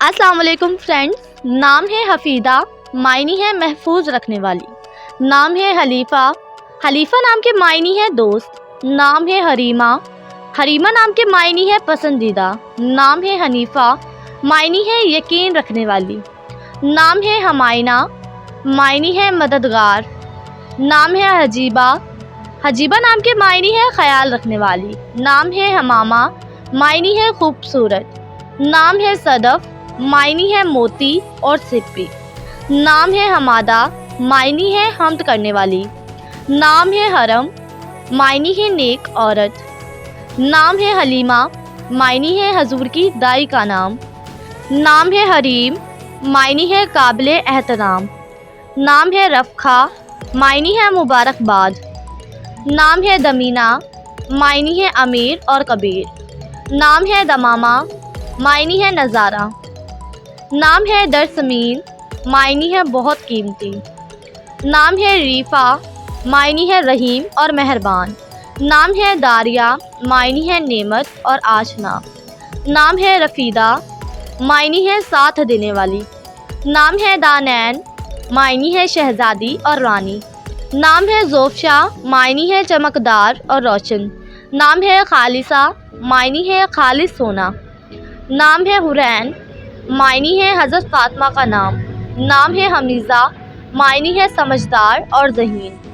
السلام علیکم فرینڈز، نام ہے حفیدہ، معنی ہے محفوظ رکھنے والی۔ نام ہے حلیفہ، حلیفہ نام کے معنی ہے دوست۔ نام ہے حریمہ، حریمہ نام کے معنی ہے پسندیدہ۔ نام ہے حنیفہ، معنی ہے یقین رکھنے والی۔ نام ہے ہمائنہ، معنی ہے مددگار۔ نام ہے حجیبہ، حجیبہ نام کے معنی ہے خیال رکھنے والی۔ نام ہے حمامہ، معنی ہے خوبصورت۔ نام ہے صدف، معنی ہے موتی اور سپی۔ نام ہے حمادہ، معنی ہے حمد کرنے والی۔ نام ہے حرم، معنی ہے نیک عورت۔ نام ہے حلیمہ، معنی ہے حضور کی دائی کا نام۔ نام ہے حریم، معنی ہے قابل احترام۔ نام ہے رفقہ، معنی ہے مبارکباد۔ نام ہے دمینہ، معنی ہے امیر اور کبیر۔ نام ہے دمامہ، معنی ہے نظارہ۔ نام ہے درسمین، معنی ہے بہت قیمتی۔ نام ہے ریفہ، معنی ہے رحیم اور مہربان۔ نام ہے داریہ، معنی ہے نعمت اور آشنا۔ نام ہے رفیدہ، معنی ہے ساتھ دینے والی۔ نام ہے دانین، معنی ہے شہزادی اور رانی۔ نام ہے زوفشا، معنی ہے چمکدار اور روشن۔ نام ہے خالصہ، معنی ہے خالص سونا۔ نام ہے حورین، معنی ہے حضرت فاطمہ کا نام۔ نام ہے حمیزہ، معنی ہے سمجھدار اور ذہین۔